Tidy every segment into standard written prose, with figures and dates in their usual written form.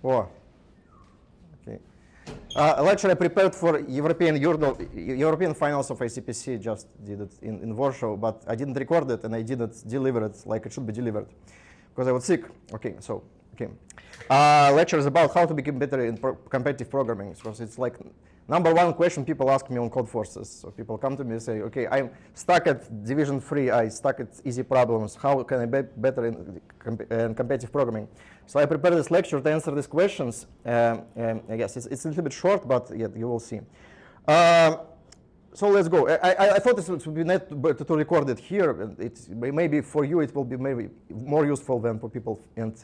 Oh, okay. A lecture I prepared for European finals of ICPC, just did it in Warsaw, but I didn't record it and I didn't deliver it like it should be delivered because I was sick. Okay, so, okay. Lecture is about how to become better in competitive programming, because it's like #1 question people ask me on Codeforces. So people come to me and say, okay, I'm stuck at Division 3, I stuck at easy problems, how can I be better in competitive programming? So I prepared this lecture to answer these questions. I guess it's a little bit short, but yeah, you will see. So let's go. I thought this would be net to record it here. Maybe for you it will be maybe more useful than for people in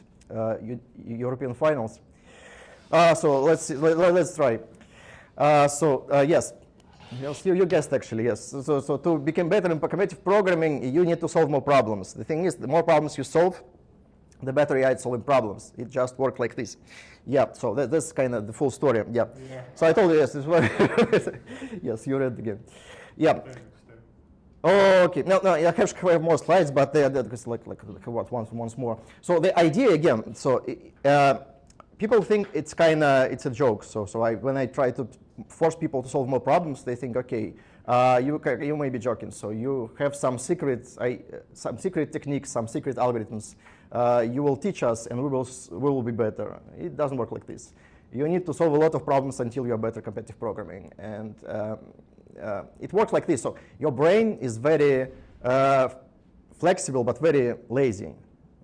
European finals. So let's see, let's try. Yes, you guessed actually, yes. So to become better in competitive programming, you need to solve more problems. The thing is, the more problems you solve, the better you are at solving problems. It just works like this. Yeah, so that's kind of the full story. Yeah. So I told you, yes, this was yes, you read again. Yeah. Oh, okay. No, I have more slides, but they're just like what once more. So the idea again. So people think it's a joke. So when I try to force people to solve more problems, they think, okay, you may be joking. So you have some secret techniques, some secret algorithms. You will teach us, and we will be better. It doesn't work like this. You need to solve a lot of problems until you are better competitive programming, and it works like this. So your brain is very flexible but very lazy.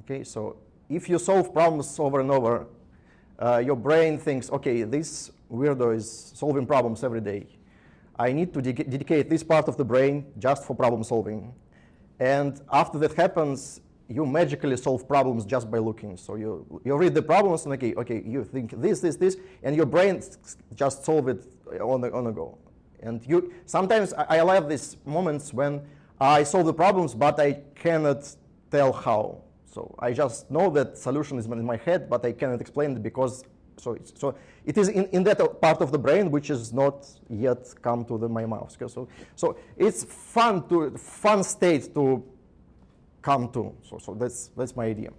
Okay, so if you solve problems over and over, your brain thinks, okay, this weirdo is solving problems every day. I need to dedicate this part of the brain just for problem solving. And after that happens, you magically solve problems just by looking. So you read the problems and okay, you think this, and your brain just solve it on the go. And sometimes I love these moments when I solve the problems, but I cannot tell how. So I just know that solution is in my head, but I cannot explain it because so it is in that part of the brain which is not yet come to my mouth. So it's fun state to come to. So that's my idea.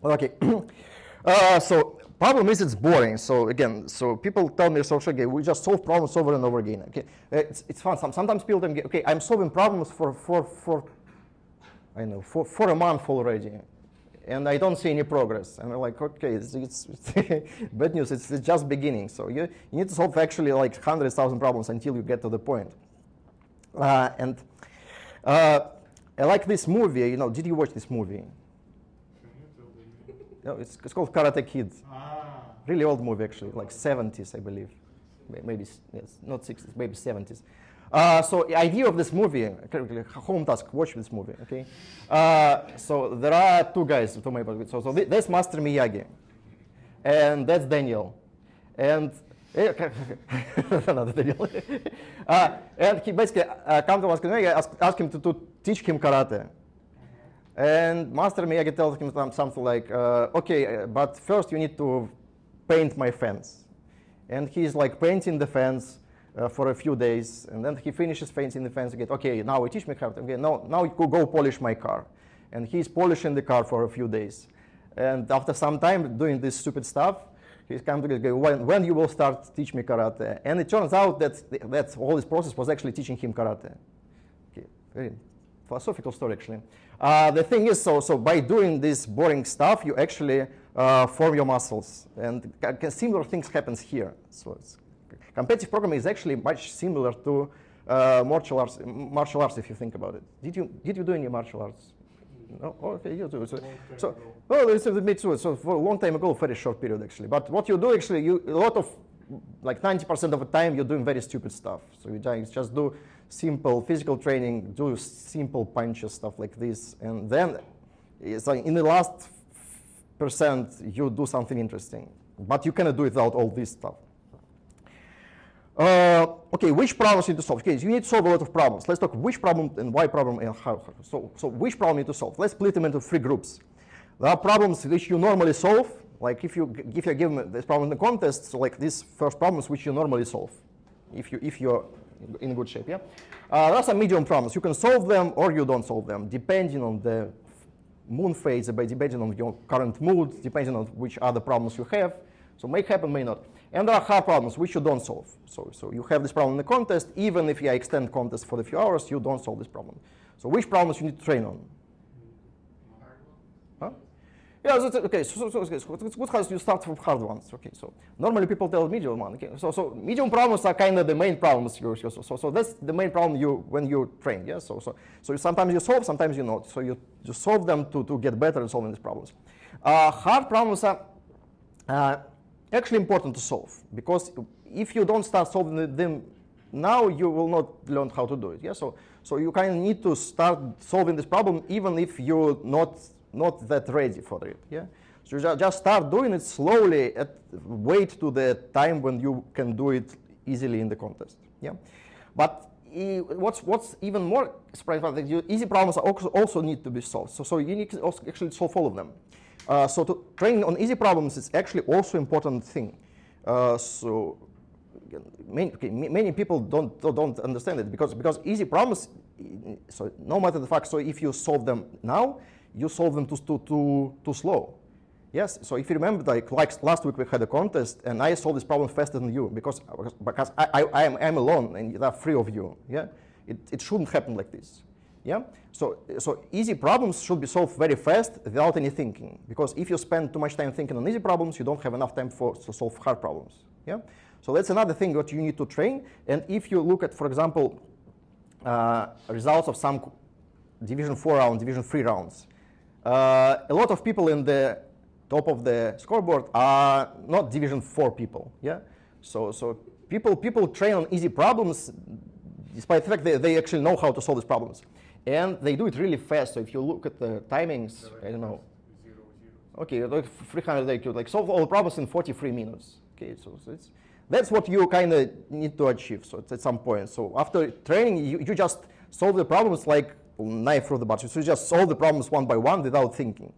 Okay. So problem is it's boring. So again, so people tell me, so okay, we just solve problems over and over again. Okay, it's fun. Sometimes people tell me, okay, I'm solving problems for a month already, and I don't see any progress. And I'm like, okay, it's bad news. It's just beginning. So you need to solve actually like 100,000 problems until you get to the point. I like this movie. Did you watch this movie? No, it's called Karate Kid. Really old movie, actually, like 70s, I believe. Maybe, yes, not 60s, maybe 70s. So the idea of this movie, home task, watch this movie, okay? So there are two guys to my point. So that's Master Miyagi, and that's Daniel. And another Daniel. And he basically come to Master Miyagi, ask him to teach him karate. And Master Miyagi tells him something like, okay, but first you need to paint my fence. And he's like painting the fence for a few days, and then he finishes painting the fence again. Okay, now you teach me karate. Okay, now you could go polish my car. And he's polishing the car for a few days. And after some time doing this stupid stuff, he's come to go, when you will start teach me karate? And it turns out that all this process was actually teaching him karate. Okay, very philosophical story, actually. The thing is, so by doing this boring stuff, you actually form your muscles, and similar things happens here. So competitive programming is actually much similar to martial arts, if you think about it. Did you do any martial arts? No? Oh, okay, you do. Well, it's a bit too. So for a long time ago, very short period actually. But what you do actually, a lot of, like 90% of the time, you're doing very stupid stuff. So you just do simple physical training, do simple punches, stuff like this, and then it's like in the last percent you do something interesting, but you cannot do it without all this stuff. Okay, which problems you need to solve? Okay, you need to solve a lot of problems. Let's talk which problem and why problem and how. So which problem you need to solve? Let's split them into 3 groups. There are problems which you normally solve, like if you're given this problem in the contest, so like these first problems which you normally solve, if you're in good shape, yeah? There are some medium problems. You can solve them or you don't solve them, depending on the moon phase, depending on your current mood, depending on which other problems you have. So may happen, may not. And there are hard problems which you don't solve. So you have this problem in the contest, even if you extend contest for a few hours, you don't solve this problem. So which problems you need to train on? Huh? Yeah, that's, okay, so it's good how you start from hard ones. Okay, so normally people tell medium one. Okay, so medium problems are kind of the main problems. So that's the main problem when you train. Yeah, so sometimes you solve, sometimes you not. So you solve them to get better at solving these problems. Hard problems are actually important to solve, because if you don't start solving them now, you will not learn how to do it. Yeah, so you kind of need to start solving this problem even if you're not that ready for it. Yeah, so you just start doing it slowly. Wait to the time when you can do it easily in the contest. Yeah, but what's even more surprising is that easy problems also need to be solved. So you need to also actually solve all of them. So to train on easy problems is actually also important thing. So many people don't understand it because easy problems. So no matter the fact. So if you solve them now, you solve them too slow. Yes. So if you remember, like last week we had a contest, and I solved this problem faster than you because I'm alone and there are 3 of you. Yeah. It shouldn't happen like this. Yeah. So easy problems should be solved very fast without any thinking, because if you spend too much time thinking on easy problems, you don't have enough time to solve hard problems. Yeah. So that's another thing that you need to train. And if you look at, for example, results of some Division 4 rounds, Division 3 rounds, a lot of people in the top of the scoreboard are not Division 4 people. Yeah. So people train on easy problems despite the fact that they actually know how to solve these problems. And they do it really fast. So if you look at the timings, I don't know. 0, 0. Okay, like 300 IQ, like solve all the problems in 43 minutes. Okay, so that's what you kind of need to achieve. So it's at some point. So after training, you just solve the problems like knife through the butter. So you just solve the problems one by one without thinking.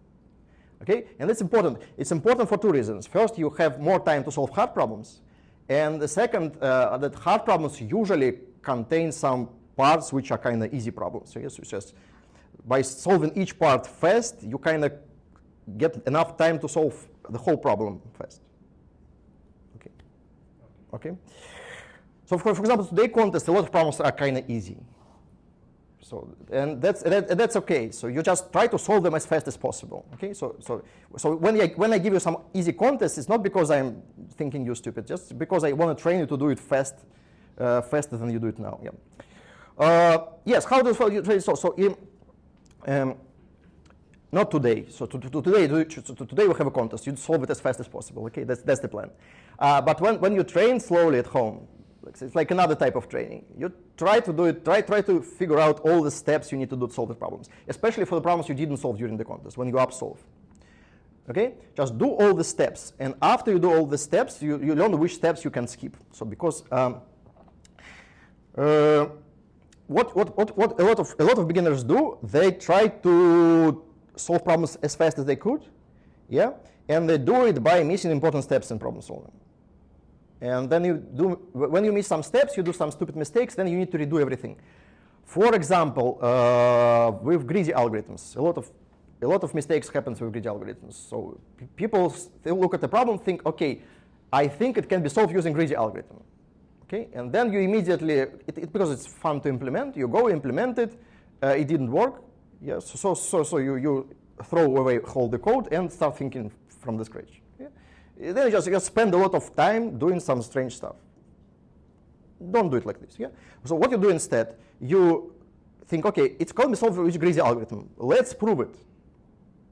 Okay, and that's important. It's important for 2 reasons. First, you have more time to solve hard problems, and the second, that hard problems usually contain some parts which are kind of easy problems. So yes, it's just by solving each part fast, you kind of get enough time to solve the whole problem fast. Okay. Okay. So for example, today contest, a lot of problems are kind of easy. So and that's okay. So you just try to solve them as fast as possible. Okay. So when I give you some easy contests, it's not because I'm thinking you're stupid, just because I want to train you to do it faster than you do it now. Yeah. Yes, how do you train? Not today. So today we have a contest. You solve it as fast as possible. Okay, that's the plan. But when you train slowly at home, it's like another type of training. You try to do it. Try to figure out all the steps you need to do to solve the problems, especially for the problems you didn't solve during the contest. When you solve. Okay, just do all the steps, and after you do all the steps, you learn which steps you can skip. So because what a lot of beginners do, they try to solve problems as fast as they could, yeah, and they do it by missing important steps in problem solving. And then when you miss some steps, you do some stupid mistakes, then you need to redo everything. For example, with greedy algorithms, a lot of mistakes happens with greedy algorithms. So people look at the problem, think, okay, I think it can be solved using greedy algorithm. Okay, and then you immediately, because it's fun to implement, you go implement it. It didn't work. Yes, so you throw away all the code and start thinking from the scratch. Yeah? Then you just spend a lot of time doing some strange stuff. Don't do it like this. Yeah. So what you do instead, you think, okay, it's going to be solved with greedy algorithm. Let's prove it.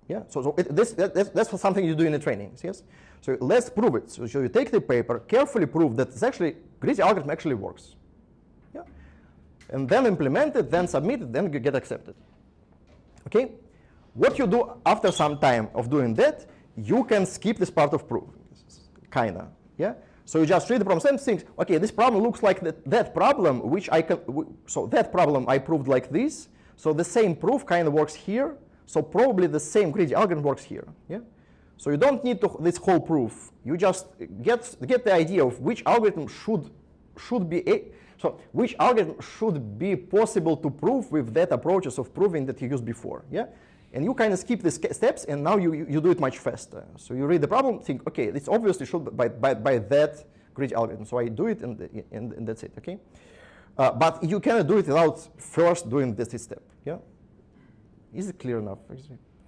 Yeah. So that's something you do in the trainings. Yes. So let's prove it. So you take the paper, carefully prove that it's actually greedy algorithm actually works. Yeah. And then implement it, then submit it, then get accepted. Okay. What you do after some time of doing that, you can skip this part of proof, kinda. Yeah. So you just read the problem and think, okay, this problem looks like that problem, which so that problem I proved like this. So the same proof kind of works here. So probably the same greedy algorithm works here. Yeah. So you don't need this whole proof. You just get the idea of which algorithm should be which algorithm should be possible to prove with that approaches of proving that you used before. Yeah. And you kind of skip the steps, and now you do it much faster. So you read the problem, think, okay, this obviously should be by that greedy algorithm. So I do it, and that's it, okay? But you cannot do it without first doing this step, yeah? Is it clear enough?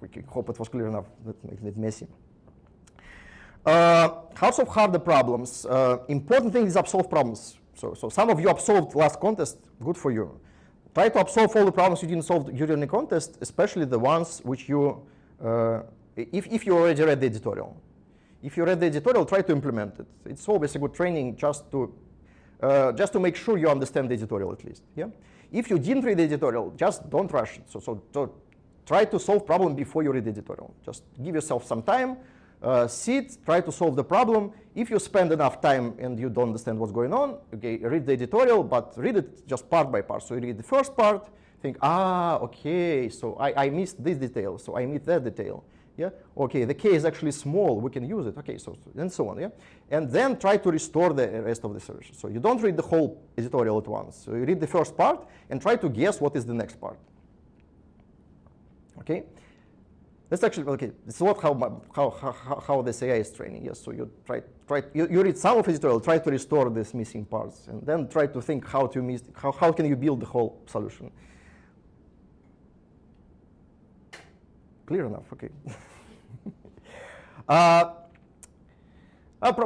We hope it was clear enough. Let's make it messy. How solve harder problems? Important thing is upsolve problems. So some of you upsolved last contest, good for you. Try to upsolve all the problems you didn't solve during the contest, especially the ones which you, if you already read the editorial. If you read the editorial, try to implement it. It's always a good training just to make sure you understand the editorial at least. Yeah. If you didn't read the editorial, just don't rush it. So try to solve problem before you read the editorial. Just give yourself some time, sit, try to solve the problem. If you spend enough time and you don't understand what's going on, okay, read the editorial, but read it just part by part. So you read the first part, think, okay, so I missed this detail, so I missed that detail. Yeah, okay, the k is actually small, we can use it, okay, so and so on, yeah? And then try to restore the rest of the solution. So you don't read the whole editorial at once. So you read the first part and try to guess what is the next part. Okay? That's actually, okay, it's not how this AI is training, yes, so you you read some of the editorial, try to restore these missing parts, and then try to think how can you build the whole solution. Clear enough, okay.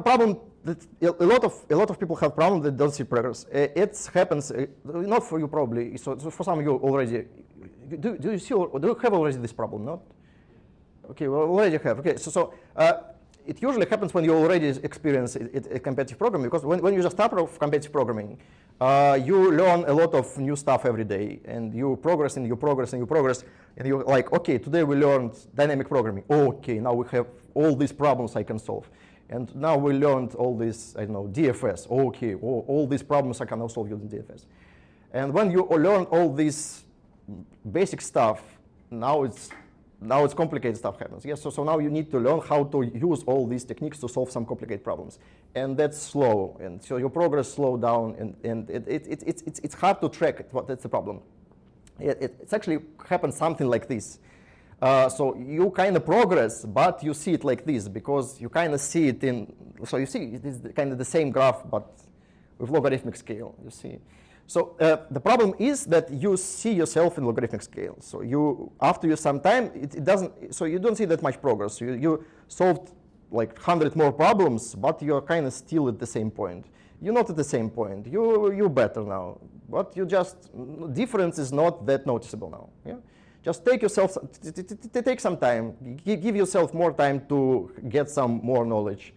Problem that a lot of people have problem that don't see progress. It happens not for you probably. So for some of you already. Do you have already this problem? Not. Okay, well already have. Okay, so it usually happens when you already experience competitive programming, because when you just start off competitive programming, you learn a lot of new stuff every day, and you progress and you progress and you progress, and you're like, okay, today we learned dynamic programming. Okay, now we have all these problems I can solve. And now we learned all this, I don't know, DFS. Okay, all these problems I can now solve using DFS. And when you learn all this basic stuff, now it's complicated stuff happens. Yes, so now you need to learn how to use all these techniques to solve some complicated problems. And that's slow, and so your progress slows down, and it's hard to track it. That's the problem. It's actually happens something like this. So you kind of progress, but you see it like this, because you kind of see it in, so you see it is kind of the same graph, but with logarithmic scale, you see. So the problem is that you see yourself in logarithmic scale. So after some time, it doesn't, so you don't see that much progress. You solved like 100 more problems, but you're kind of still at the same point. You're not at the same point. You're better now, but difference is not that noticeable now. Yeah? Just take some time, give yourself more time to get some more knowledge.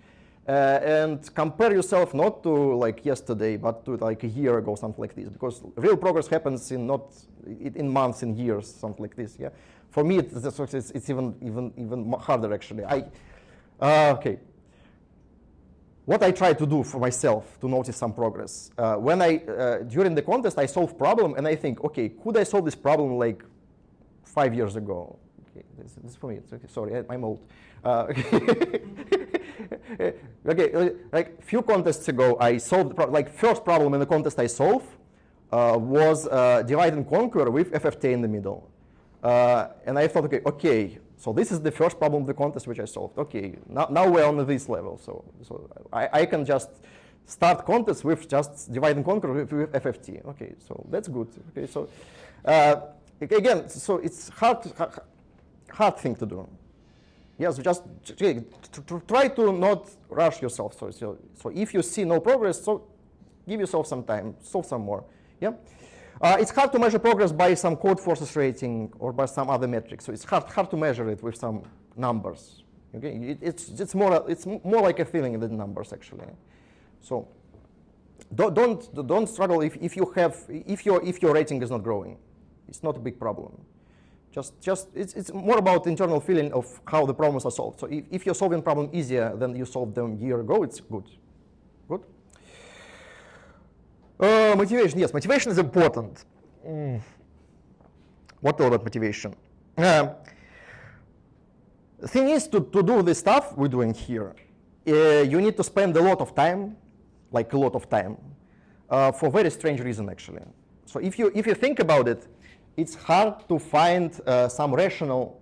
And compare yourself not to like yesterday, but to like a year ago, something like this, because real progress happens in months, in years, something like this. Yeah, for me it's even harder actually. Okay. What I try to do for myself to notice some progress when during the contest I solve problem and I think, okay, could I solve this problem like 5 years ago? Okay, this is for me. It's okay. Sorry, I'm old. Okay, like few contests ago, I solved first problem in the contest I solved was divide and conquer with FFT in the middle, and I thought, okay, so this is the first problem of the contest which I solved. Okay, now we're on this level, so I can just start contest with just divide and conquer with FFT. Okay, so that's good. Okay, so again, so it's hard thing to do. Yes, just try to not rush yourself. So if you see no progress, so give yourself some time, solve some more. Yeah, it's hard to measure progress by some code forces rating or by some other metrics. So it's hard to measure it with some numbers. Okay, it's more like a feeling than numbers actually. So don't struggle if your rating is not growing. It's not a big problem. It's more about internal feeling of how the problems are solved. So if you're solving problem easier than you solved them a year ago, it's good. Good. Motivation. Yes, motivation is important. What about motivation? The thing is, to do the stuff we're doing here, you need to spend a lot of time, for very strange reason actually. So if you think about it, it's hard to find some rational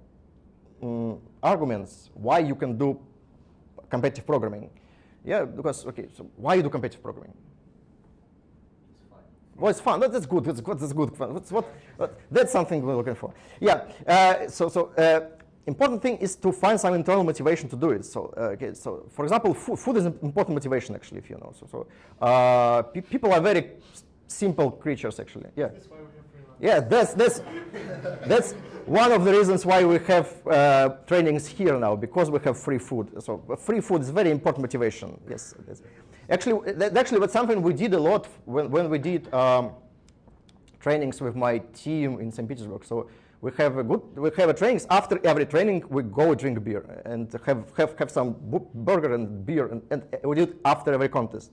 arguments why you can do competitive programming. Yeah, because, okay, so why you do competitive programming? It's fun. Well, it's fun. That's good. That's good. That's good. That's something we're looking for. Yeah. Important thing is to find some internal motivation to do it. So, okay. So, for example, food is an important motivation actually, if you know. People are very simple creatures actually. Yeah. That's why we have freelance. Yeah. That's one of the reasons why we have trainings here now, because we have free food. So free food is very important motivation. Yes. Actually, that's something we did a lot when we did trainings with my team in St. Petersburg. So we have a trainings. After every training, we go drink beer and have some burger and beer, and we do it after every contest.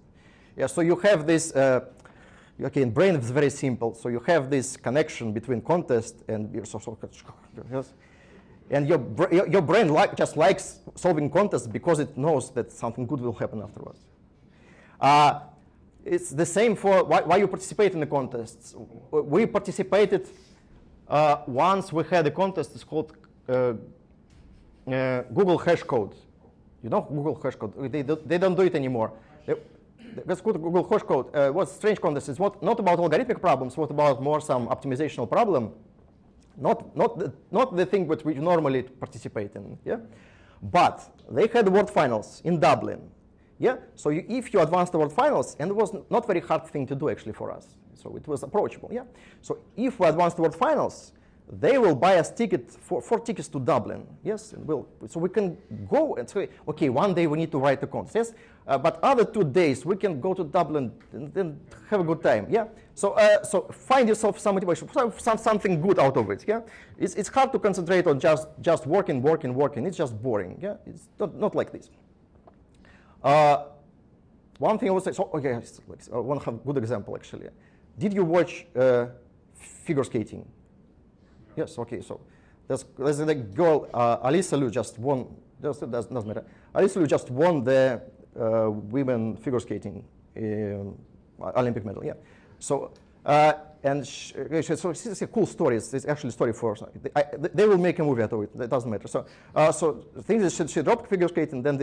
Yeah. So you have this. Okay, in brain it's very simple. So you have this connection between contest and beer. Yes. And your brain just likes solving contests because it knows that something good will happen afterwards. It's the same for why you participate in the contests. We participated once. We had a contest. It's called Google Hash Code. You know Google Hash Code? They don't do it anymore. That's good. Google Hash Code was a strange contest. It's not about algorithmic problems. What about more some optimizational problem? Not the thing that we normally participate in. Yeah, but they had World Finals in Dublin. Yeah, so if you advanced the World Finals, and it was not very hard thing to do actually for us, so it was approachable. Yeah, so if we advanced the World Finals, they will buy us four tickets to Dublin. Yes, and so we can go and say, okay, one day we need to write the contest. Yes, but other 2 days we can go to Dublin and then have a good time. Yeah, so find yourself some motivation, something good out of it. Yeah, it's hard to concentrate on just working. It's just boring. Yeah, it's not like this. One thing I would say. So okay, I want to have a good example actually. Did you watch figure skating? Yes, okay, so there's a girl, Alisa Liu just won, doesn't matter. Alisa Liu just won the women figure skating Olympic medal, yeah. So, so it's a cool story, it's actually a story for, they will make a movie out of it, it doesn't matter. So the thing is she dropped figure skating, then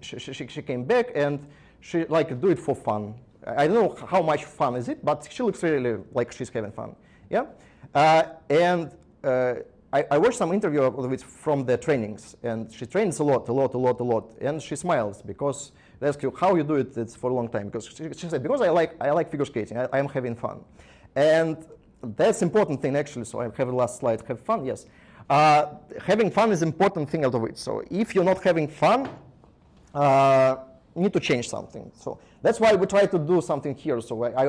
she came back and she do it for fun. I don't know how much fun is it, but she looks really like she's having fun. Yeah, I watched some interview of it from the trainings, and she trains a lot, and she smiles because they ask you how you do it. It's for a long time because she said because I like figure skating. I am having fun, and that's important thing actually. So I have the last slide. Have fun, yes. Having fun is important thing out of it. So if you're not having fun, you need to change something. So that's why we try to do something here. So I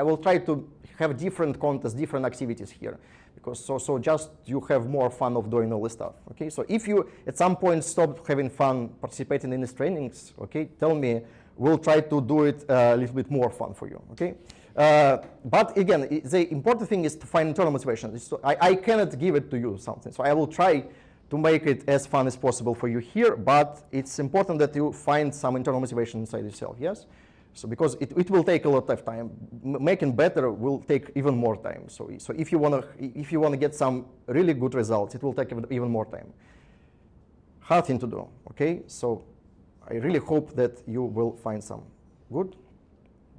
will try to have different contests, different activities here, because so just you have more fun of doing all this stuff. Okay, so if you at some point stop having fun participating in these trainings, okay, tell me. We'll try to do it a little bit more fun for you. Okay, but again, the important thing is to find internal motivation. So I cannot give it to you something. So I will try to make it as fun as possible for you here, but it's important that you find some internal motivation inside yourself. Yes. So because it will take a lot of time, making better will take even more time. So if you wanna get some really good results, it will take even more time. Hard thing to do. Okay, so I really hope that you will find some good.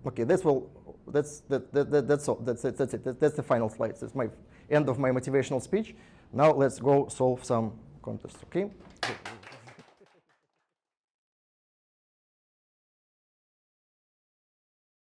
Okay, that's all. That's it. That's the final slides. That's my end of my motivational speech. Now let's go solve some contests. Okay.